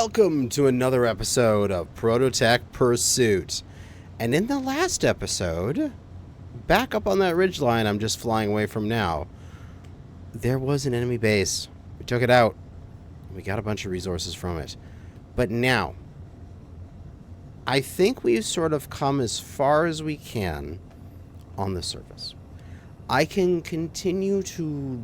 Welcome to another episode of Prototech Pursuit. And in the last episode, back up on that ridgeline I'm just flying away from now, there was an enemy base. We took it out. We got a bunch of resources from it. But now, I think we've sort of come as far as we can on the surface. I can continue to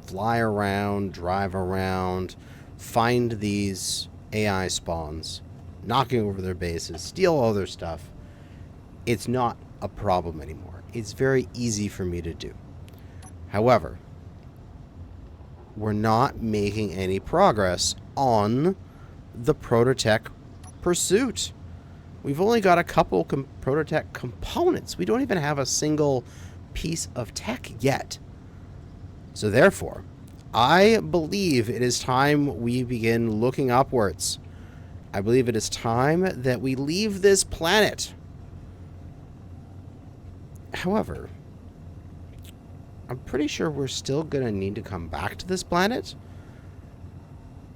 fly around, drive around, find these AI spawns, knocking over their bases, steal all their stuff. It's not a problem anymore. It's very easy for me to do. However, we're not making any progress on the Prototech pursuit. We've only got a couple Prototech components. We don't even have a single piece of tech yet. So therefore, I believe it is time we begin looking upwards. I believe it is time that we leave this planet. However, I'm pretty sure we're still going to need to come back to this planet.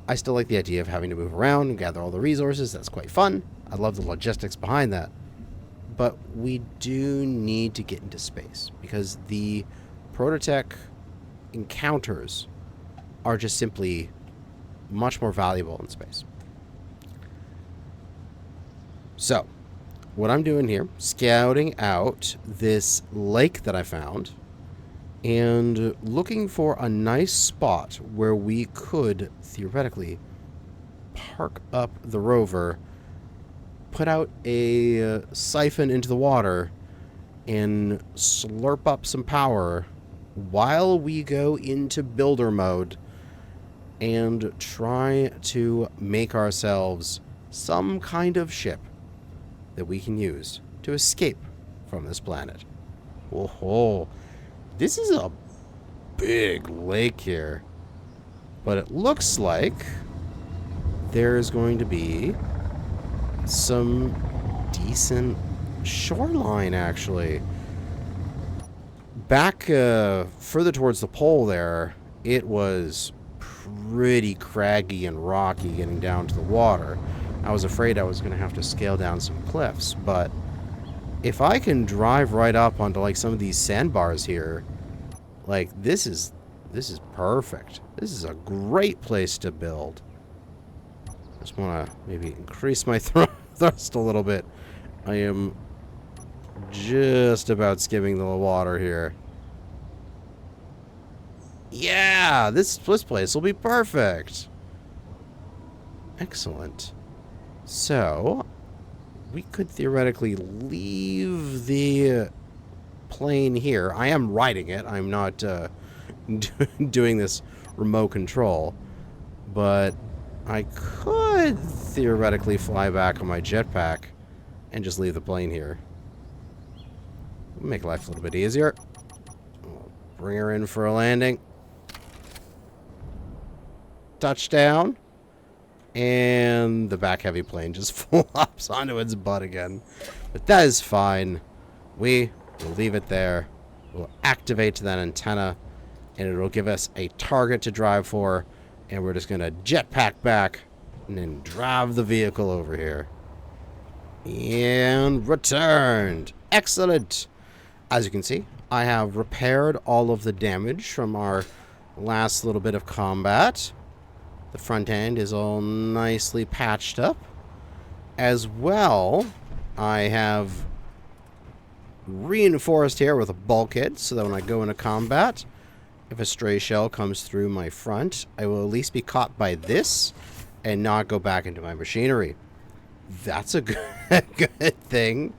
I still like the idea of having to move around and gather all the resources. That's quite fun. I love the logistics behind that. But we do need to get into space because the Prototech encounters are just simply much more valuable in space. So, what I'm doing here, scouting out this lake that I found and looking for a nice spot where we could theoretically park up the rover, put out a siphon into the water, and slurp up some power while we go into builder mode and try to make ourselves some kind of ship that we can use to escape from this planet. Whoa, this is a big lake here, but it looks like there's going to be some decent shoreline, actually. Back further towards the pole there, it was pretty craggy and rocky getting down to the water. I was afraid I was going to have to scale down some cliffs, but if I can drive right up onto like some of these sandbars here, like this is perfect. This is a great place to build. Just want to maybe increase my thrust a little bit. I am just about skimming the water here. Yeah, this place will be perfect. Excellent. So, we could theoretically leave the plane here. I am riding it. I'm not doing this remote control. But I could theoretically fly back on my jetpack and just leave the plane here. Make life a little bit easier. We'll bring her in for a landing. Touchdown. And the back heavy plane just flops onto its butt again. But that is fine. We will leave it there. We'll activate that antenna. And it'll give us a target to drive for. And we're just going to jetpack back. And then drive the vehicle over here. And returned. Excellent. As you can see, I have repaired all of the damage from our last little bit of combat. The front end is all nicely patched up. As well, I have reinforced here with a bulkhead so that when I go into combat, if a stray shell comes through my front, I will at least be caught by this and not go back into my machinery. That's a good thing.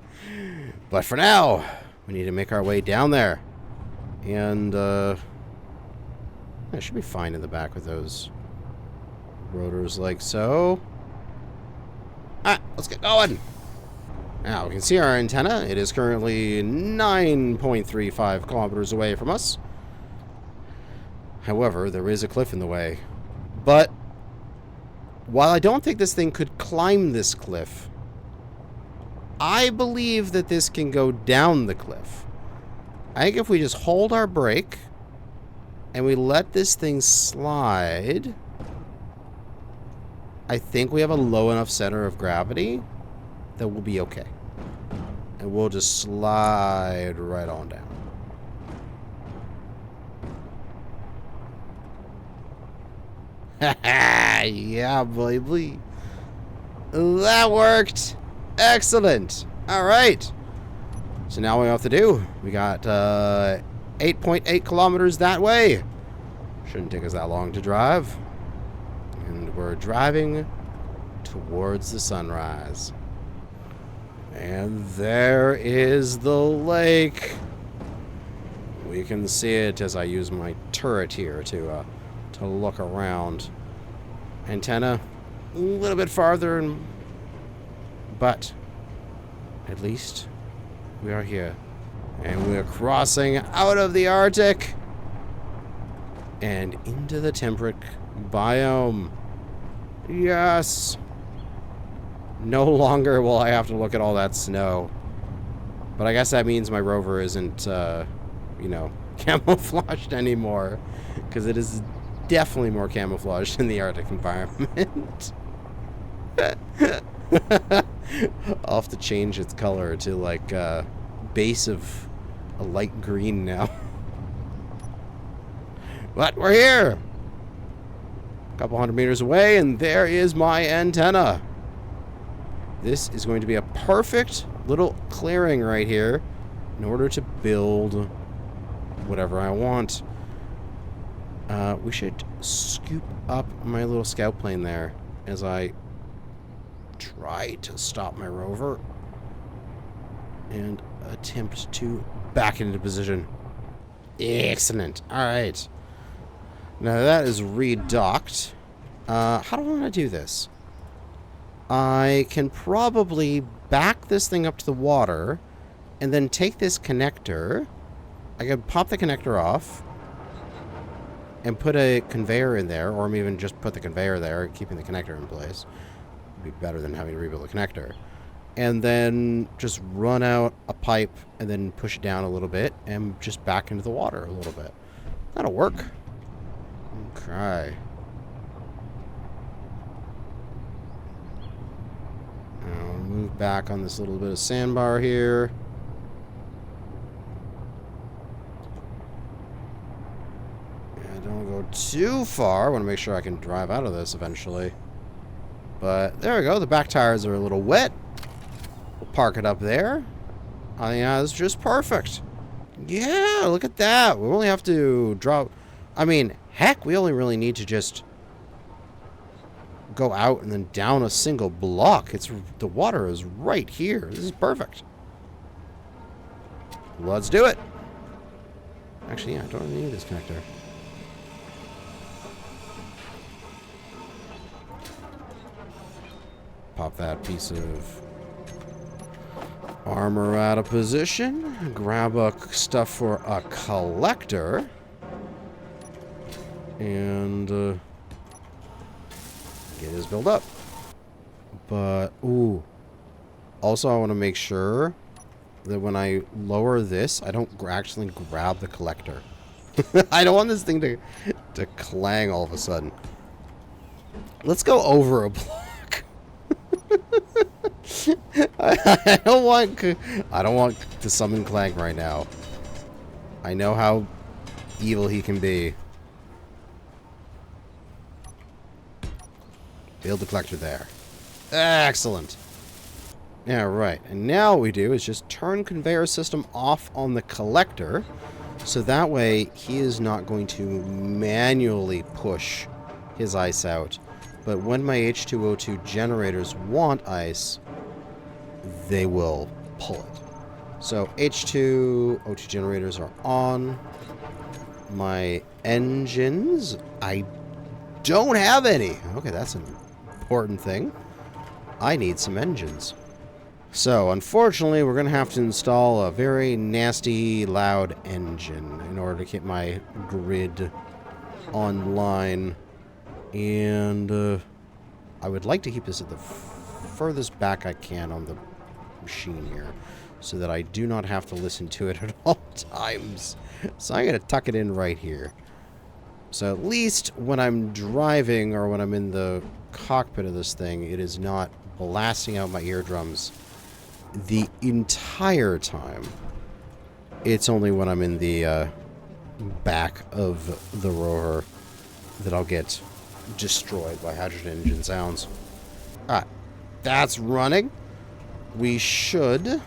But for now, we need to make our way down there. And I should be fine in the back with those rotors like so. Let's get going. Now, we can see our antenna. It is currently 9.35 kilometers away from us. However, there is a cliff in the way. But while I don't think this thing could climb this cliff, I believe that this can go down the cliff. I think if we just hold our brake and we let this thing slide, I think we have a low enough center of gravity that we'll be okay. And we'll just slide right on down. Yeah, baby. That worked. Excellent. All right. So now what we have to do, we got 8.8 kilometers that way. Shouldn't take us that long to drive. And we're driving towards the sunrise. And there is the lake. We can see it as I use my turret here to look around. Antenna a little bit farther, but at least we are here. And we're crossing out of the Arctic and into the temperate biome. Yes. No longer will I have to look at all that snow. But I guess that means my rover isn't, you know, camouflaged anymore. Because it is definitely more camouflaged in the Arctic environment. I'll have to change its color to, like, base of a light green now. But we're here! A couple hundred meters away, and there is my antenna. This is going to be a perfect little clearing right here in order to build whatever I want. We should scoop up my little scout plane there as I try to stop my rover and attempt to back into position. Excellent. All right. Now that is redocked. How do I want to do this? I can probably back this thing up to the water and then take this connector. I can pop the connector off and put a conveyor in there, or even just put the conveyor there, keeping the connector in place. Would be better than having to rebuild the connector. And then just run out a pipe and then push it down a little bit and just back into the water a little bit. That'll work. Okay. I'll move back on this little bit of sandbar here. Don't go too far. I want to make sure I can drive out of this eventually. But there we go. The back tires are a little wet. We'll park it up there. I think that's just perfect. Yeah, look at that. We only have to drop... I mean, heck, we only really need to just go out and then down a single block. The water is right here. This is perfect. Let's do it. Actually, yeah, I don't really need this connector. Pop that piece of armor out of position. Grab stuff for a collector. And get his build up. But, ooh. Also, I want to make sure that when I lower this, I don't actually grab the collector. I don't want this thing to clang all of a sudden. Let's go over a block. I don't want to summon Clank right now. I know how evil he can be. Build the collector there. Excellent. Yeah, right. And now what we do is just turn conveyor system off on the collector, so that way he is not going to manually push his ice out. But when my H2O2 generators want ice, they will pull it. So H2O2 generators are on. My engines, I don't have any. Okay, that's an important thing. I need some engines. So, unfortunately, we're going to have to install a very nasty, loud engine in order to keep my grid online. And I would like to keep this at the furthest back I can on the machine here, so that I do not have to listen to it at all times. So I'm going to tuck it in right here. So at least when I'm driving or when I'm in the cockpit of this thing, it is not blasting out my eardrums the entire time. It's only when I'm in the back of the rover that I'll get destroyed by hydrogen engine sounds. Alright, that's running. We should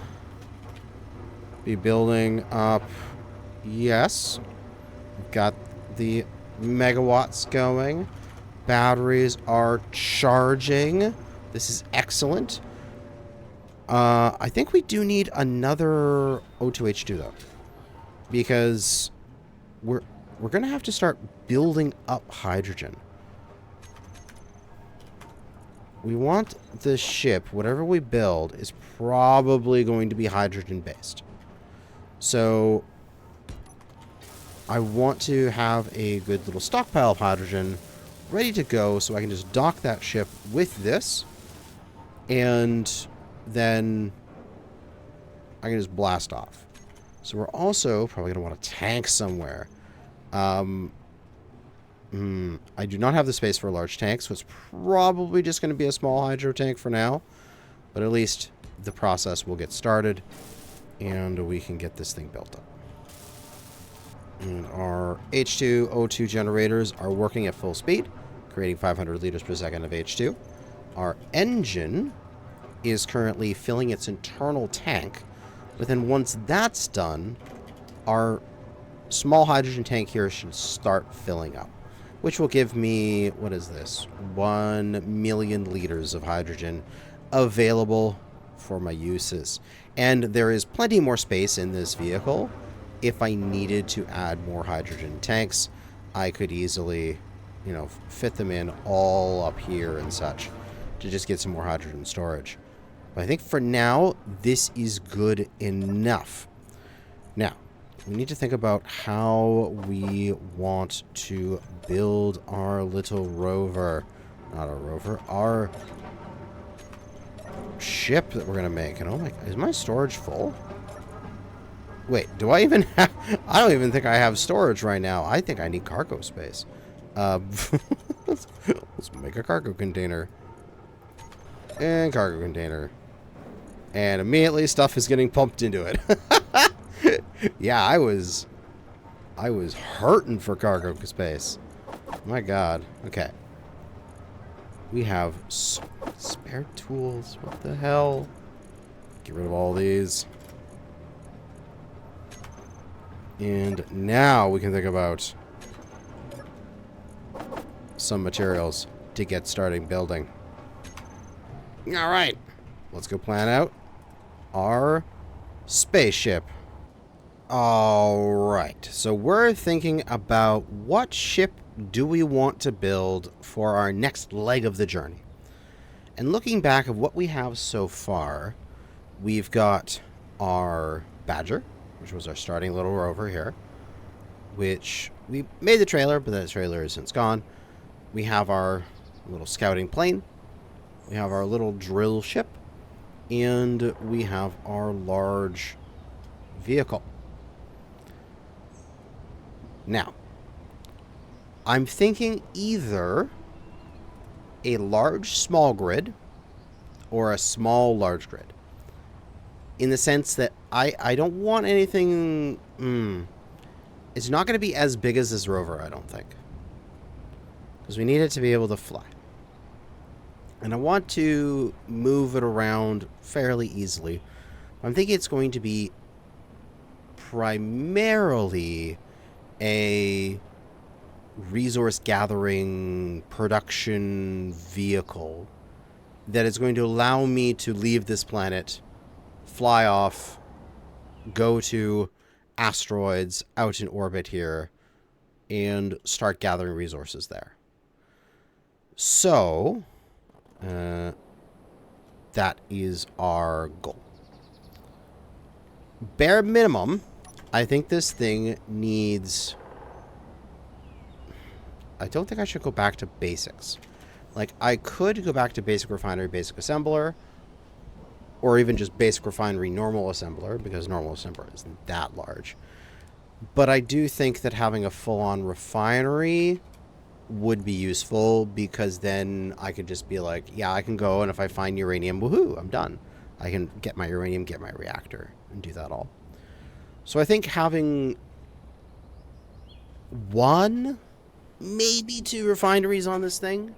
be building up. Yes. We've got the megawatts going. Batteries are charging. This is excellent. I think we do need another O2H2 though, because we're going to have to start building up hydrogen. We want the ship, whatever we build, is probably going to be hydrogen based. So I want to have a good little stockpile of hydrogen ready to go so I can just dock that ship with this, and then I can just blast off. So we're also probably going to want a tank somewhere. I do not have the space for a large tank, so it's probably just going to be a small hydro tank for now. But at least the process will get started, and we can get this thing built up. And our H2O2 generators are working at full speed, creating 500 liters per second of H2. Our engine is currently filling its internal tank, but then once that's done, our small hydrogen tank here should start filling up, which will give me, what is this, 1 million liters of hydrogen available for my uses. And there is plenty more space in this vehicle. If I needed to add more hydrogen tanks, I could easily, you know, fit them in all up here and such to just get some more hydrogen storage. But I think for now, this is good enough. Now, we need to think about how we want to build our little rover. Not our rover, our ship that we're going to make. And oh my, is my storage full? Wait, do I even have... I don't even think I have storage right now. I think I need cargo space. Let's make a cargo container. And cargo container. And immediately stuff is getting pumped into it. Yeah, I was hurting for cargo space. My God. Okay. We have spare tools. What the hell? Get rid of all these. And now we can think about some materials to get starting building. All right. Let's go plan out our spaceship. All right. So we're thinking about what ship do we want to build for our next leg of the journey. And looking back at what we have so far, we've got our Badger, which was our starting little rover here, which we made the trailer, but that trailer is since gone. We have our little scouting plane. We have our little drill ship. And we have our large vehicle. Now, I'm thinking either a large small grid or a small large grid. In the sense that I don't want anything... It's not going to be as big as this rover, I don't think. Because we need it to be able to fly. And I want to move it around fairly easily. I'm thinking it's going to be primarily a resource gathering production vehicle that is going to allow me to leave this planet, fly off, go to asteroids out in orbit here, and start gathering resources there. So, that is our goal. Bare minimum, I think this thing needs... I don't think I should go back to basics. Like, I could go back to basic refinery, basic assembler, or even just basic refinery, normal assembler, because normal assembler isn't that large. But I do think that having a full-on refinery would be useful, because then I could just be like, yeah, I can go, and if I find uranium, woohoo, I'm done. I can get my uranium, get my reactor, and do that all. So I think having 1, maybe 2 refineries on this thing.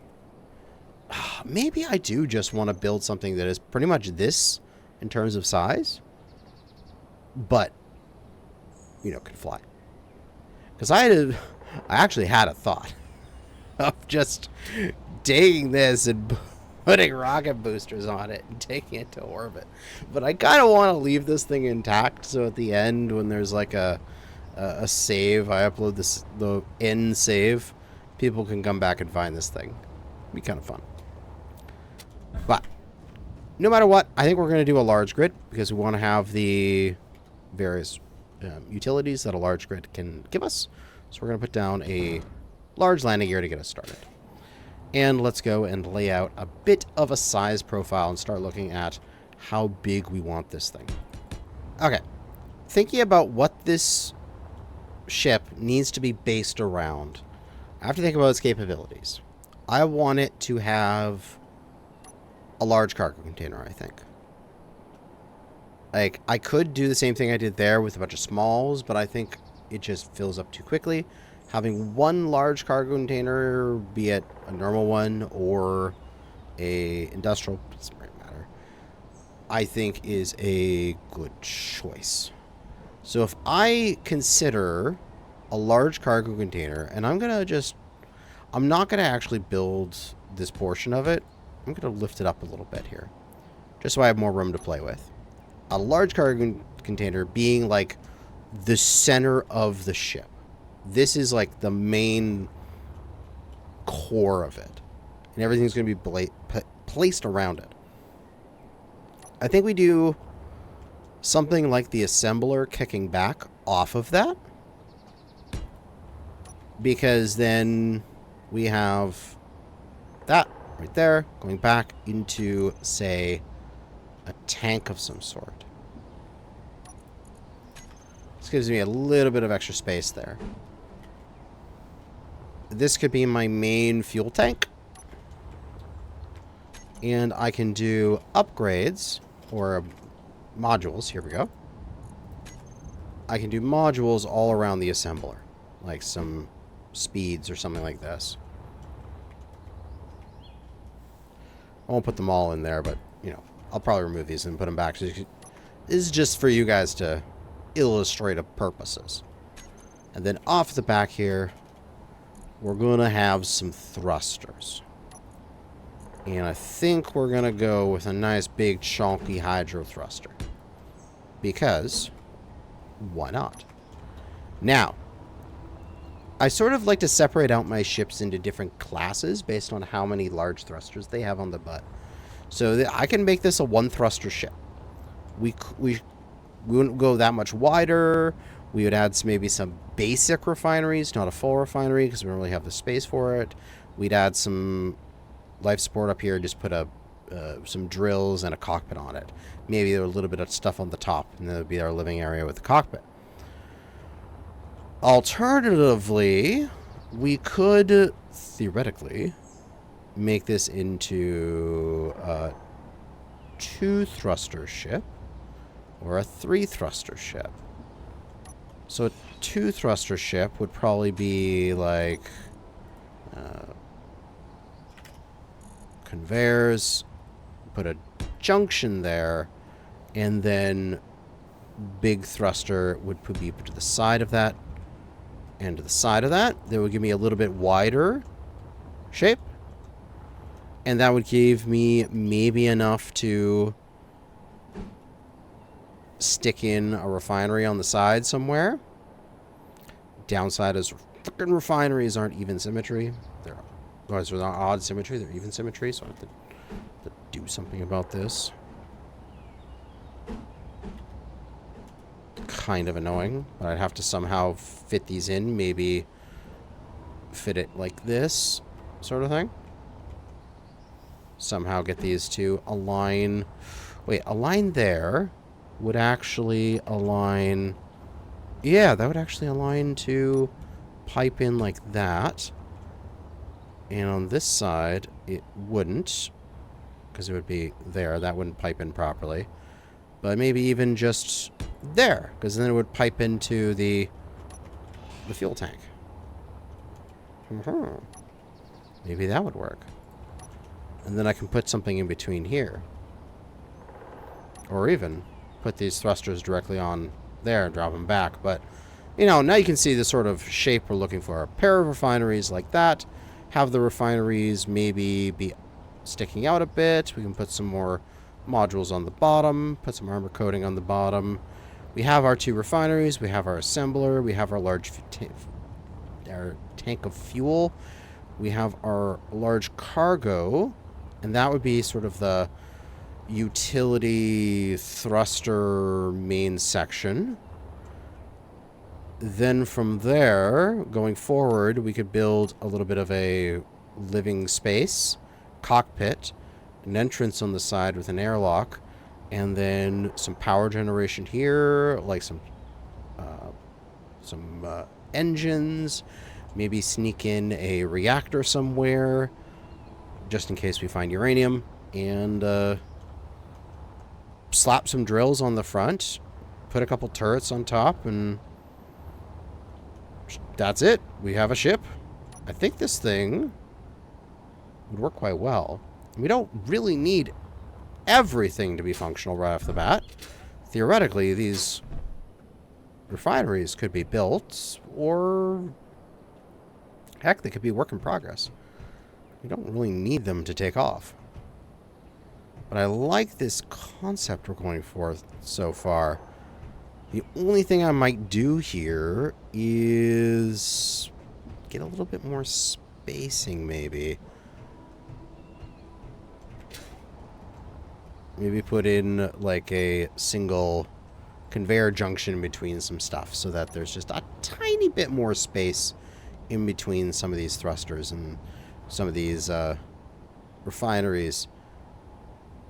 Maybe I do just want to build something that is pretty much this in terms of size, but, you know, can fly. Because I actually had a thought of just taking this and putting rocket boosters on it and taking it to orbit. But I kind of want to leave this thing intact, so at the end, when there's like a save, I upload the end save, people can come back and find this thing. It'd be kind of fun. But no matter what, I think we're going to do a large grid, because we want to have the various utilities that a large grid can give us. So we're going to put down a large landing gear to get us started. And let's go and lay out a bit of a size profile and start looking at how big we want this thing. Okay. Thinking about what this ship needs to be based around, I have to think about its capabilities. I want it to have a large cargo container, I think. Like, I could do the same thing I did there with a bunch of smalls, but I think it just fills up too quickly. Having 1 large cargo container, be it a normal one or a industrial, doesn't really matter, I think is a good choice. So if I consider a large cargo container, and I'm not going to actually build this portion of it. I'm going to lift it up a little bit here, just so I have more room to play with. A large cargo container being like the center of the ship. This is like the main core of it, and everything's going to be placed around it. I think we do something like the assembler kicking back off of that, because then we have that right there going back into, say, a tank of some sort. This gives me a little bit of extra space there. This could be my main fuel tank. And I can do upgrades, or modules. Here we go. I can do modules all around the assembler, like some speeds or something like this. I won't put them all in there, but, you know, I'll probably remove these and put them back. This is just for you guys to illustrative purposes. And then off the back here, we're going to have some thrusters. And I think we're going to go with a nice big chunky hydro thruster. Because, why not? Now, I sort of like to separate out my ships into different classes based on how many large thrusters they have on the butt. So I can make this a 1 thruster ship. We wouldn't go that much wider. We would add maybe some basic refineries, not a full refinery, because we don't really have the space for it. We'd add some life support up here, just put some drills and a cockpit on it. Maybe a little bit of stuff on the top, and that would be our living area with the cockpit. Alternatively, we could theoretically make this into a 2 thruster ship or a 3 thruster ship. So a 2 thruster ship would probably be like conveyors, put a junction there, and then big thruster would be put to the side of that and to the side of that. That would give me a little bit wider shape, and that would give me maybe enough to stick in a refinery on the side somewhere. Downside is freaking refineries aren't even symmetry. They're not odd symmetry, they're even symmetry, so I have to do something about this. Kind of annoying, but I'd have to somehow fit these in, maybe fit it like this sort of thing. Somehow get these to align. Wait, align there would actually align. Yeah, that would actually align to pipe in like that. And on this side, it wouldn't, because it would be there. That wouldn't pipe in properly. But maybe even just there, because then it would pipe into the fuel tank. Maybe that would work. And then I can put something in between here. Or even put these thrusters directly on there and drop them back. But, you know, now you can see the sort of shape we're looking for. A pair of refineries like that. Have the refineries maybe be sticking out a bit. We can put some more modules on the bottom. Put some armor coating on the bottom. We have our 2 refineries. We have our assembler. We have our large our tank of fuel. We have our large cargo. And that would be sort of the utility thruster main section. Then from there, going forward, we could build a little bit of a living space, cockpit, an entrance on the side with an airlock, and then some power generation here, like some engines, maybe sneak in a reactor somewhere, just in case we find uranium, and slap some drills on the front, put a couple turrets on top, and that's it. We have a ship. I think this thing would work quite well. We don't really need everything to be functional right off the bat. Theoretically, these refineries could be built, or heck, they could be work in progress. We don't really need them to take off. But I like this concept we're going for so far. The only thing I might do here is get a little bit more spacing, maybe. Maybe put in like a single conveyor junction between some stuff so that there's just a tiny bit more space in between some of these thrusters and some of these refineries.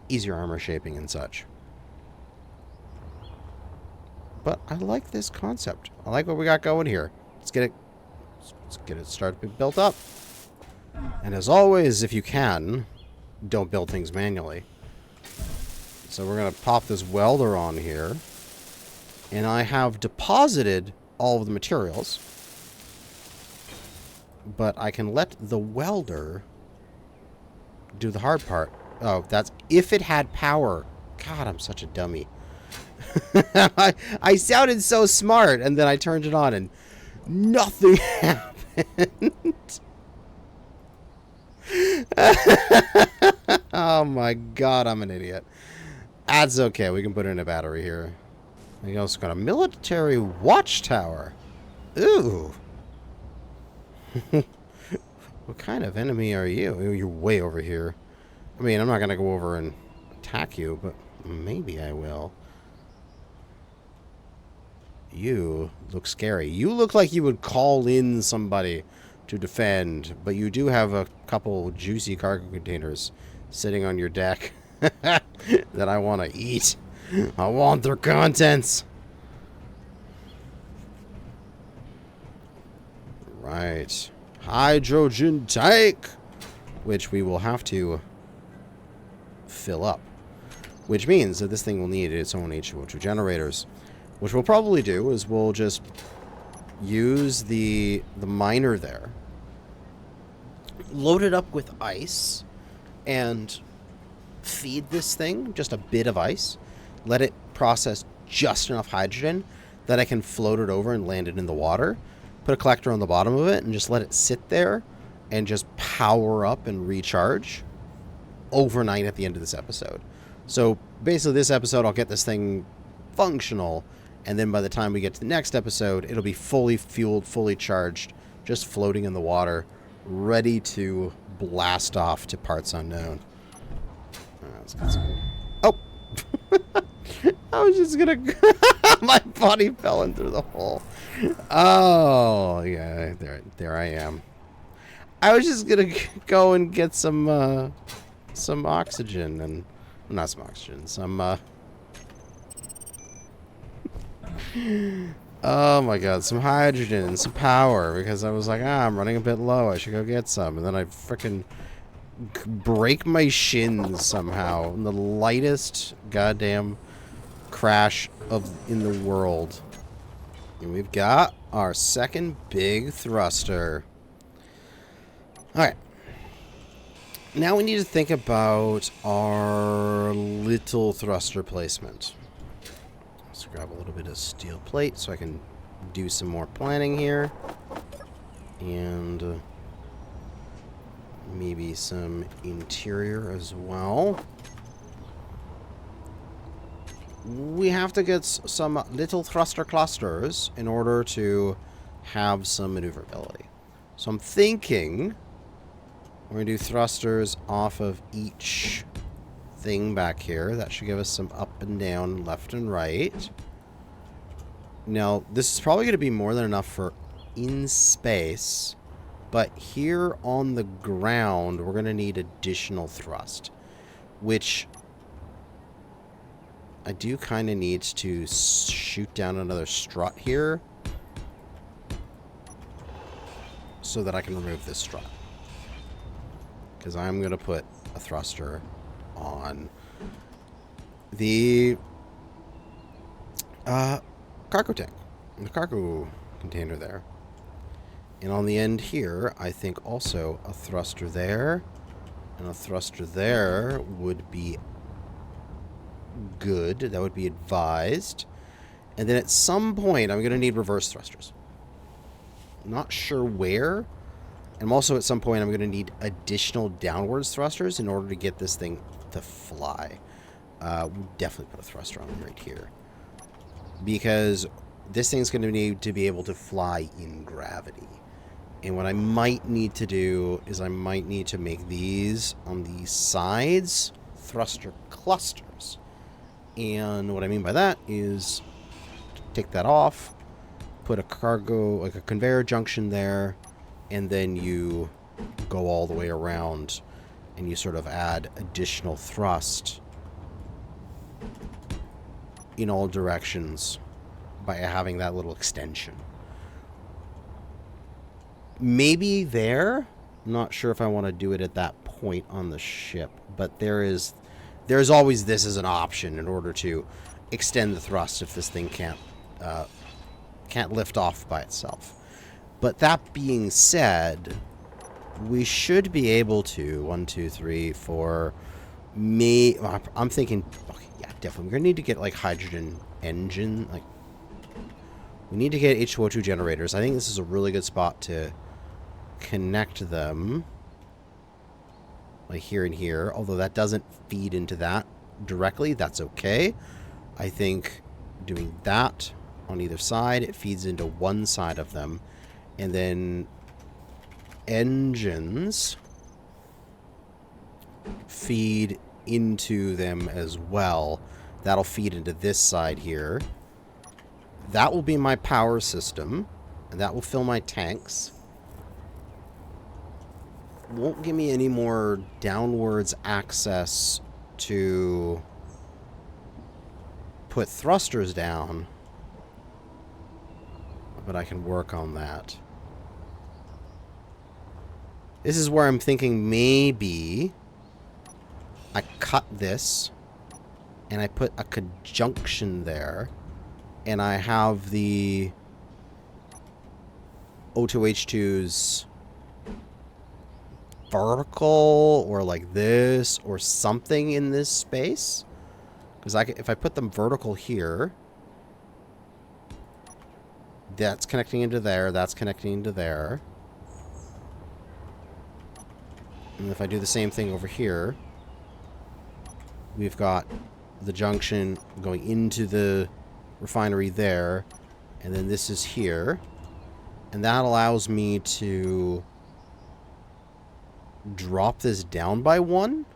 Easier armor shaping and such. But I like this concept. I like what we got going here. Let's get it started to be built up. And as always, if you can, don't build things manually. So we're going to pop this welder on here. And I have deposited all of the materials. But I can let the welder do the hard part. Oh, that's if it had power. God, I'm such a dummy. I sounded so smart, and then I turned it on, and nothing happened. Oh my God, I'm an idiot. That's okay. We can put in a battery here. We also got a military watchtower. Ooh. What kind of enemy are you? You're way over here. I mean, I'm not going to go over and attack you, but maybe I will. You look scary. You look like you would call in somebody to defend, but you do have a couple juicy cargo containers sitting on your deck that I want to eat. I want their contents. Right. Hydrogen tank, which we will have to fill up, which means that this thing will need its own H2O2 generators. Which we'll probably do is we'll just use the miner there, load it up with ice, and feed this thing just a bit of ice. Let it process just enough hydrogen that I can float it over and land it in the water. Put a collector on the bottom of it and just let it sit there and just power up and recharge overnight at the end of this episode. So basically this episode I'll get this thing functional, and then by the time we get to the next episode, it'll be fully fueled, fully charged, just floating in the water, ready to blast off to parts unknown. Let's get some... Oh! I was just gonna... My body fell in through the hole. Oh, yeah, there I am. I was just gonna go and get some oxygen, and... Not some oxygen, some, Oh my god, some hydrogen and some power, because I was like, I'm running a bit low, I should go get some. And then I frickin' break my shins somehow in the lightest goddamn crash in the world. And we've got our second big thruster. Alright. Now we need to think about our little thruster placement. Let's grab a little bit of steel plate so I can do some more planning here. And maybe some interior as well. We have to get some little thruster clusters in order to have some maneuverability. So I'm thinking we're going to do thrusters off of each thing back here. That should give us some up and down, left and right. Now, this is probably going to be more than enough for in space, but here on the ground, we're going to need additional thrust, which I do kind of need to shoot down another strut here so that I can remove this strut. Because I'm going to put a thruster on the cargo tank, the cargo container there. And on the end here, I think also a thruster there and a thruster there would be good. That would be advised. And then at some point, I'm going to need reverse thrusters. Not sure where. And also at some point, I'm going to need additional downwards thrusters in order to get this thing to fly. We'll definitely put a thruster on right here. Because this thing's going to need to be able to fly in gravity. And what I might need to do is I might need to make these on the sides thruster clusters. And what I mean by that is take that off, put a cargo, like a conveyor junction there, and then you go all the way around and you sort of add additional thrust in all directions by having that little extension. Maybe there. I'm not sure if I want to do it at that point on the ship, but there's always this as an option in order to extend the thrust if this thing can't lift off by itself. But that being said, we should be able to 1, 2, 3, 4. I'm thinking, okay, yeah, definitely. We're gonna need to get like hydrogen engine. Like, we need to get H2O2 generators. I think this is a really good spot to connect them. Like here and here. Although that doesn't feed into that directly. That's okay. I think doing that on either side, it feeds into one side of them. And then engines feed into them as well. That'll feed into this side here. That will be my power system. And that will fill my tanks. Won't give me any more downwards access to put thrusters down. But I can work on that. This is where I'm thinking maybe I cut this and I put a conjunction there and I have the O2H2s vertical or like this or something in this space. Because if I put them vertical here, that's connecting into there, that's connecting into there. And if I do the same thing over here, we've got the junction going into the refinery there, and then this is here. And that allows me to drop this down by 1.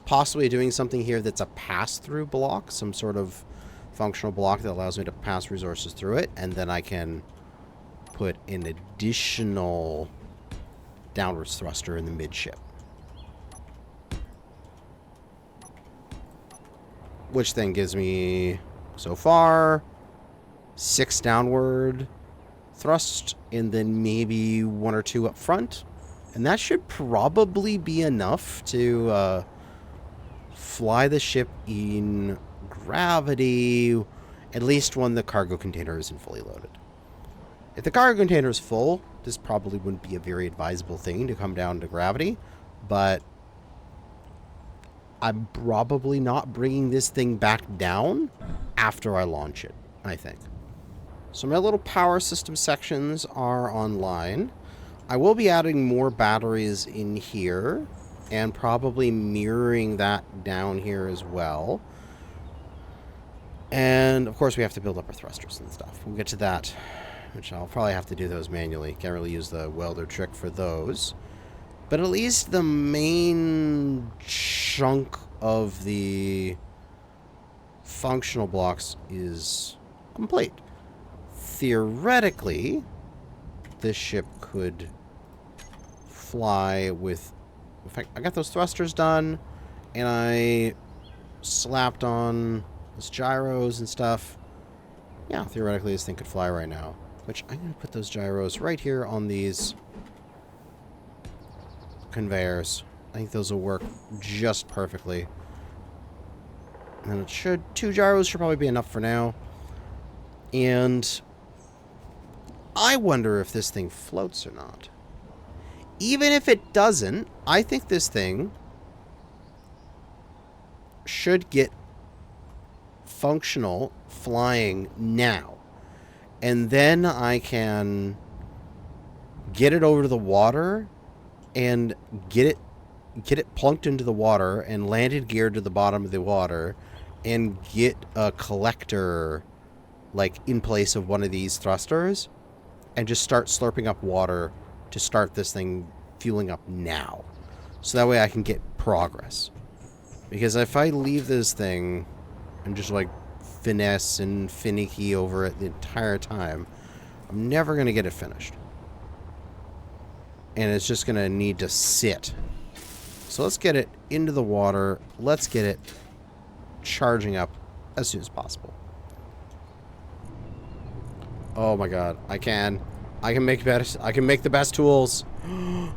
Possibly doing something here that's a pass-through block, some sort of functional block that allows me to pass resources through it, and then I can put an additional downwards thruster in the midship. Which then gives me, so far, 6 downward thrust, and then maybe 1 or 2 up front. And that should probably be enough to fly the ship in gravity, at least when the cargo container isn't fully loaded. If the cargo container is full, this probably wouldn't be a very advisable thing to come down to gravity, but I'm probably not bringing this thing back down after I launch it, I think. So my little power system sections are online. I will be adding more batteries in here and probably mirroring that down here as well. And of course we have to build up our thrusters and stuff. We'll get to that, which I'll probably have to do those manually. Can't really use the welder trick for those. But at least the main chunk of the functional blocks is complete. Theoretically, this ship could fly with... In fact, I got those thrusters done, and I slapped on those gyros and stuff. Yeah, theoretically, this thing could fly right now. Which, I'm going to put those gyros right here on these conveyors. I think those will work just perfectly. And then it should... 2 gyros should probably be enough for now. And I wonder if this thing floats or not. Even if it doesn't, I think this thing should get functional flying now. And then I can get it over to the water and get it plunked into the water and landed geared to the bottom of the water and get a collector like in place of one of these thrusters and just start slurping up water to start this thing fueling up now. So that way I can get progress. Because if I leave this thing and just like finesse and finicky over it the entire time, I'm never going to get it finished. And it's just going to need to sit. So let's get it into the water. Let's get it charging up as soon as possible. Oh my god, I can make better. I can make the best tools. Can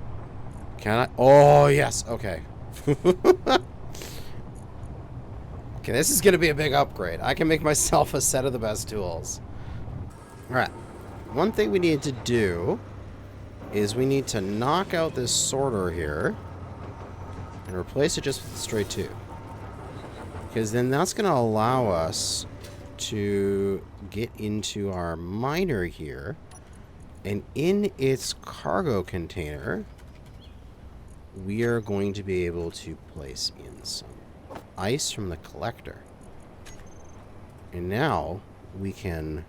I? Oh yes. Okay. Okay, this is gonna be a big upgrade. I can make myself a set of the best tools. All right. One thing we need to do is we need to knock out this sorter here and replace it just with the straight 2. Because then that's gonna allow us to get into our miner here, and in its cargo container we are going to be able to place in some ice from the collector. And now we can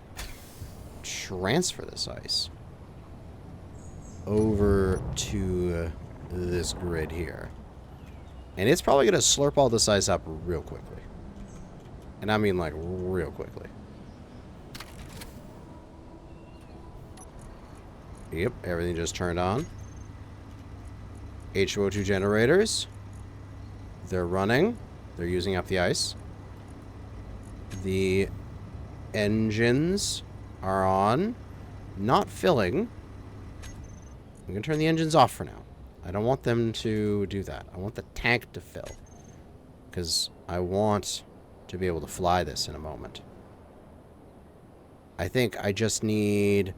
transfer this ice over to this grid here. And it's probably going to slurp all this ice up real quickly. And I mean like real quickly. Yep, everything just turned on. H2O2 generators. They're running. They're using up the ice. The engines are on. Not filling. I'm going to turn the engines off for now. I don't want them to do that. I want the tank to fill. Because I want to be able to fly this in a moment. I think I just need...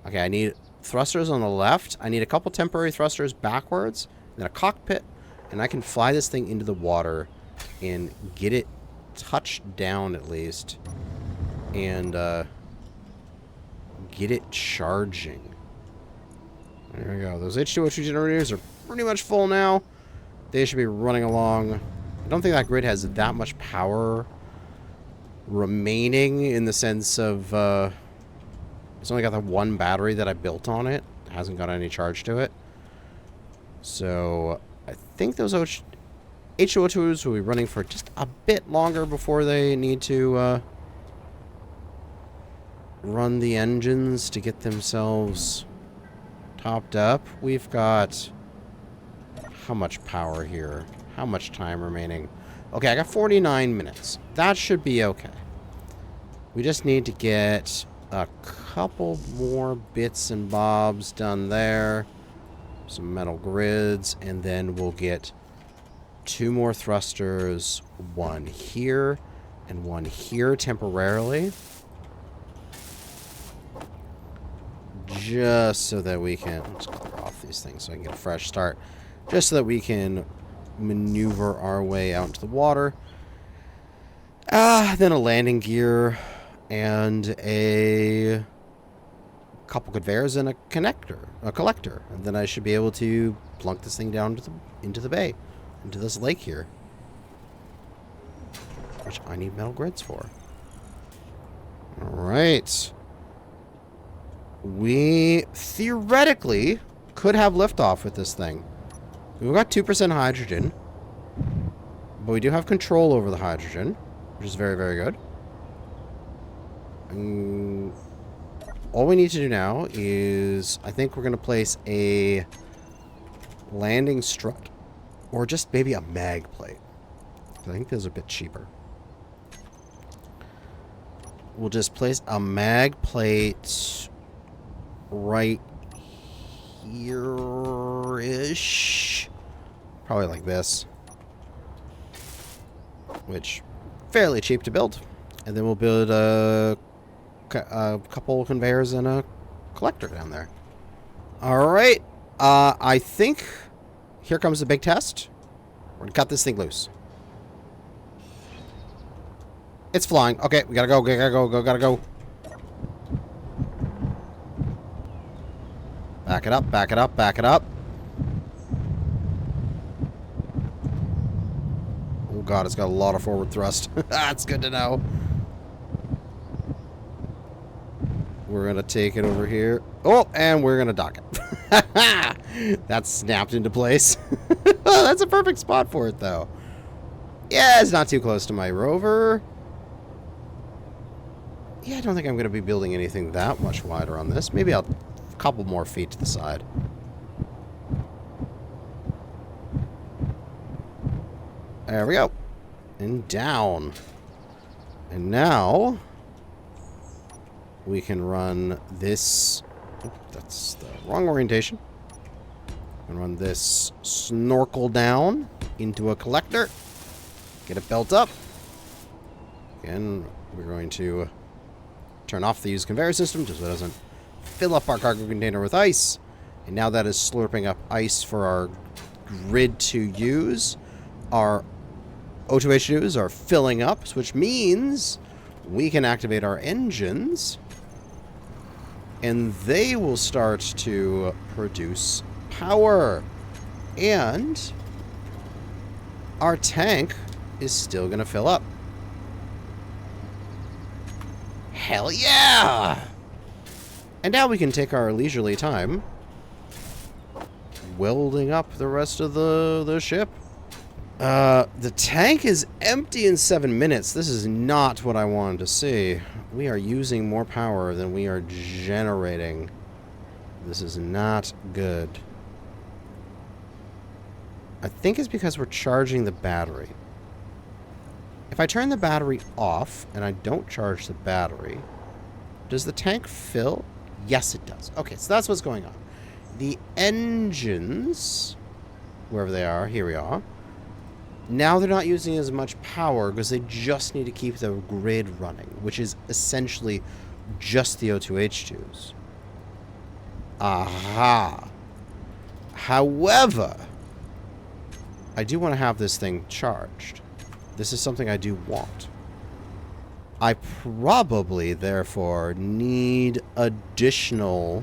Okay, I need thrusters on the left. I need a couple temporary thrusters backwards. And then a cockpit. And I can fly this thing into the water and get it touched down at least. And get it charging. There we go. Those H2O2 generators are pretty much full now. They should be running along. I don't think that grid has that much power remaining in the sense of it's only got the one battery that I built on it. It hasn't got any charge to it. So I think those H2O2s will be running for just a bit longer before they need to run the engines to get themselves topped up. We've got how much power here? How much time remaining? Okay, I got 49 minutes. That should be okay. We just need to get a couple more bits and bobs done there. Some metal grids, and then we'll get 2 more thrusters, 1 here and 1 here temporarily. Just so that we can... Let's clear off these things so I can get a fresh start. Just so that we can maneuver our way out into the water. Then a landing gear and a couple conveyors and a collector. And then I should be able to plunk this thing down into the bay. Into this lake here. Which I need metal grids for. Alright. We theoretically could have liftoff with this thing. We've got 2% hydrogen. But we do have control over the hydrogen, which is very, very good. All we need to do now is... I think we're going to place a landing strut. Or just maybe a mag plate. I think those are a bit cheaper. We'll just place a mag plate right here-ish. Probably like this. Which, fairly cheap to build. And then we'll build a couple conveyors and a collector down there. Alright. I think here comes the big test. We're going to cut this thing loose. It's flying. Okay, we gotta go, gotta go. Back it up, back it up, back it up. Oh god, it's got a lot of forward thrust. That's good to know. We're gonna take it over here. Oh, and we're gonna dock it. That's snapped into place. That's a perfect spot for it, though. Yeah, it's not too close to my rover. Yeah, I don't think I'm going to be building anything that much wider on this. Maybe a couple more feet to the side. There we go. And down. And now we can run this... Oh, that's the wrong orientation. We can run this snorkel down into a collector. Get it built up. Again, we're going to turn off the used conveyor system just so it doesn't fill up our cargo container with ice. And now that is slurping up ice for our grid to use. Our O2H2s are filling up, which means we can activate our engines. And they will start to produce power. And our tank is still going to fill up. Hell yeah! And now we can take our leisurely time welding up the rest of the ship. The tank is empty in 7 minutes. This is not what I wanted to see. We are using more power than we are generating. This is not good. I think it's because we're charging the battery. If I turn the battery off and I don't charge the battery, does the tank fill? Yes, it does. Okay, so that's what's going on. The engines, wherever they are, here we are. Now they're not using as much power because they just need to keep the grid running, which is essentially just the O2H2s. Aha. However, I do want to have this thing charged. This is something I do want. I probably, therefore, need additional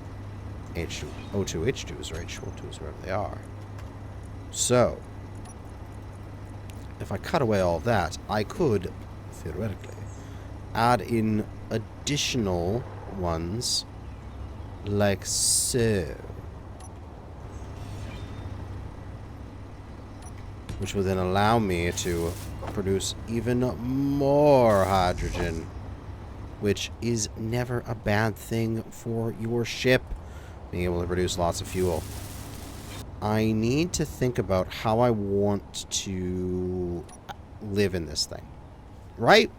O2H2s or H2O2s, wherever they are. So, if I cut away all of that, I could, theoretically, add in additional ones like so. Which will then allow me to produce even more hydrogen, which is never a bad thing for your ship, being able to produce lots of fuel. I need to think about how I want to live in this thing, right?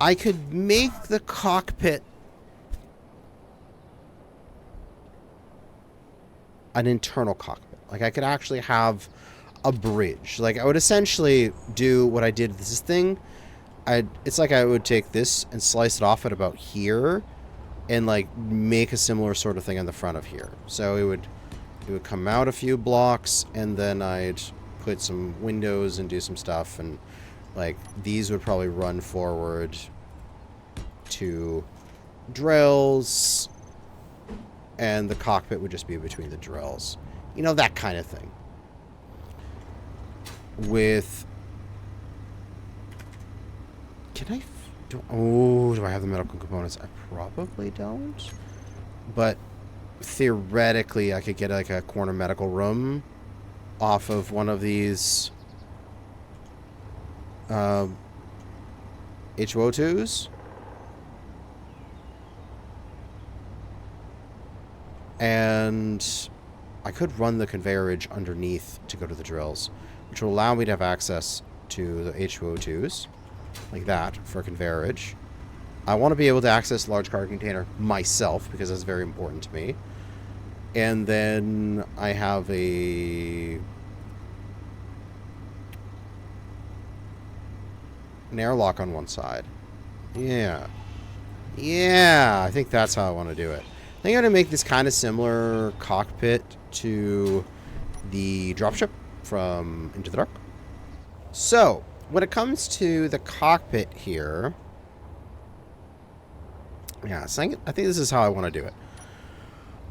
I could make the cockpit an internal cockpit. Like, I could actually have a bridge. Like, I would essentially do what I did with this thing. It's like I would take this and slice it off at about here and, like, make a similar sort of thing on the front of here. So it would come out a few blocks, and then I'd put some windows and do some stuff, and, like, these would probably run forward to drills, and the cockpit would just be between the drills. You know, that kind of thing. With... Can I... do I have the medical components? I probably don't. But theoretically, I could get, like, a corner medical room off of one of these H2O2s. And I could run the conveyorage underneath to go to the drills, which will allow me to have access to the H2O2s, like that, for conveyorage. I want to be able to access large cargo container myself, because that's very important to me. And then I have an airlock on one side. Yeah. Yeah, I think that's how I want to do it. I think I'm going to make this kind of similar cockpit to the dropship from Into the Dark. So, when it comes to the cockpit here... Yeah, so I think this is how I want to do it.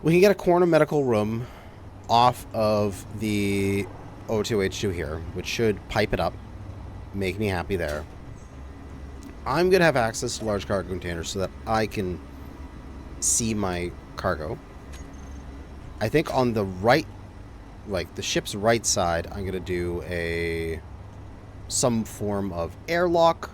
We can get a corner medical room off of the O2H2 here, which should pipe it up, make me happy there. I'm going to have access to large cargo containers so that I can see my cargo. I think on the right, like the ship's right side, I'm going to do some form of airlock,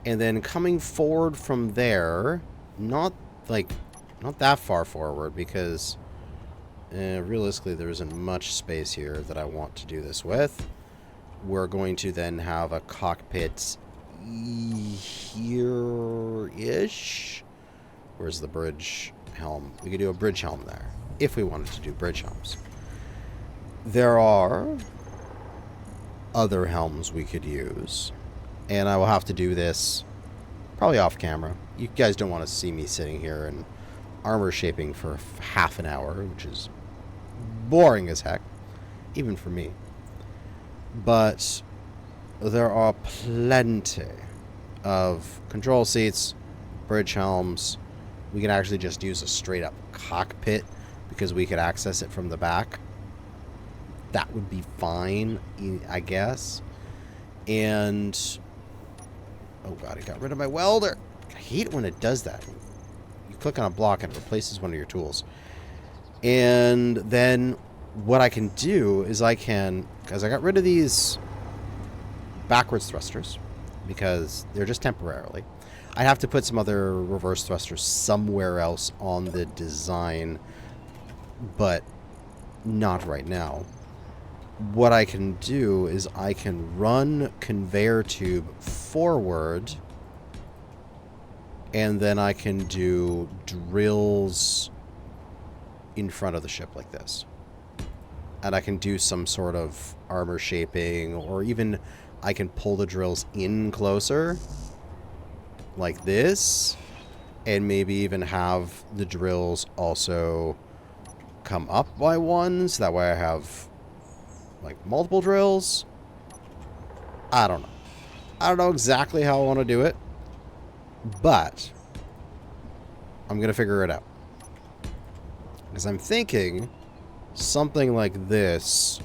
and then coming forward from there, not that far forward, because realistically there isn't much space here that I want to do this with. We're going to then have a cockpit here-ish. Where's the bridge helm? We could do a bridge helm there, if we wanted to do bridge helms. There are other helms we could use, and I will have to do this probably off camera. You guys don't want to see me sitting here and armor shaping for half an hour, which is boring as heck, even for me. But there are plenty of control seats, bridge helms. We can actually just use a straight up cockpit because we could access it from the back. That would be fine, I guess. And oh god, it got rid of my welder. I hate it when it does that. You click on a block and it replaces one of your tools. And then what I can do is because I got rid of these backwards thrusters because they're just temporarily. I have to put some other reverse thrusters somewhere else on the design, but not right now. What I can do is I can run conveyor tube forward, and then I can do drills in front of the ship like this. And I can do some sort of armor shaping, or even I can pull the drills in closer like this, and maybe even have the drills also come up by one, so that way I have like multiple drills. I don't know. I don't know exactly how I want to do it, but I'm going to figure it out. Because I'm thinking something like this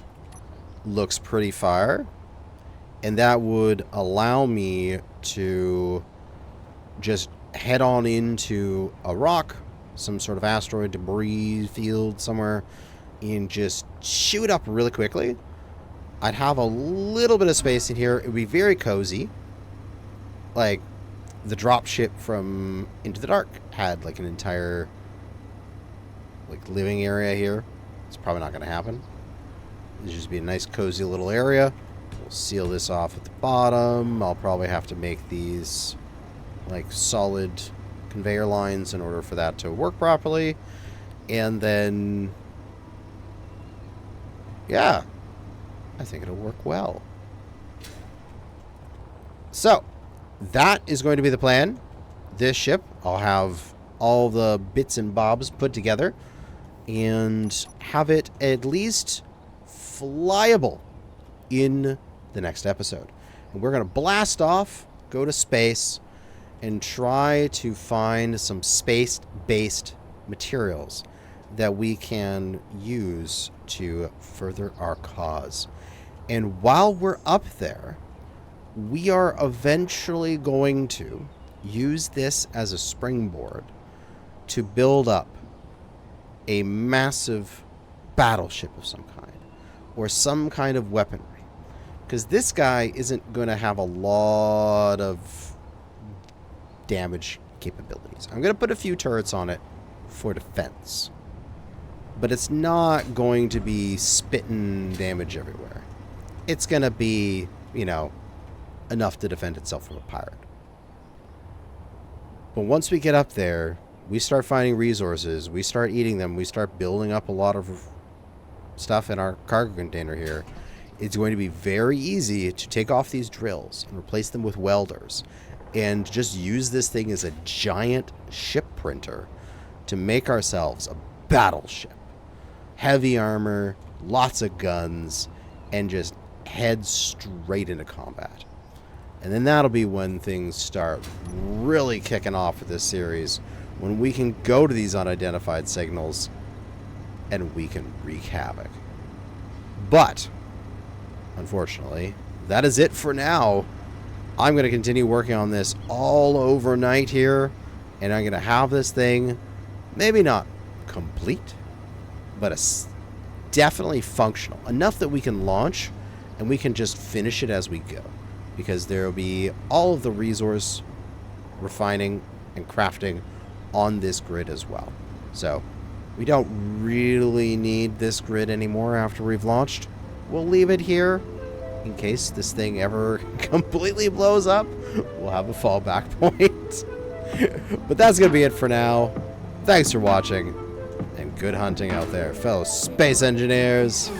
looks pretty fire, and that would allow me to just head on into a rock, some sort of asteroid debris field somewhere, and just shoot up really quickly. I'd have a little bit of space in here. It would be very cozy. Like, the drop ship from Into the Dark had, like, an entire, like, living area here. It's probably not going to happen. It'll just be a nice, cozy little area. We'll seal this off at the bottom. I'll probably have to make these like solid conveyor lines in order for that to work properly. And then, yeah, I think it'll work well. So, that is going to be the plan. This ship, I'll have all the bits and bobs put together and have it at least flyable in the next episode. And we're going to blast off, go to space, and try to find some space-based materials that we can use to further our cause. And while we're up there, we are eventually going to use this as a springboard to build up a massive battleship of some kind, or some kind of weaponry. Because this guy isn't going to have a lot of damage capabilities. I'm going to put a few turrets on it for defense. But it's not going to be spitting damage everywhere. It's going to be, you know, enough to defend itself from a pirate. But once we get up there, we start finding resources, we start eating them, we start building up a lot of stuff in our cargo container here. It's going to be very easy to take off these drills and replace them with welders and just use this thing as a giant ship printer to make ourselves a battleship. Heavy armor, lots of guns, and just head straight into combat. And then that'll be when things start really kicking off with this series, when we can go to these unidentified signals and we can wreak havoc. But, unfortunately, that is it for now. I'm going to continue working on this all overnight here, and I'm going to have this thing, maybe not complete, but definitely functional. Enough that we can launch, and we can just finish it as we go. Because there will be all of the resource refining and crafting on this grid as well. So, we don't really need this grid anymore after we've launched. We'll leave it here in case this thing ever completely blows up. We'll have a fallback point. But that's going to be it for now. Thanks for watching, and good hunting out there, fellow space engineers.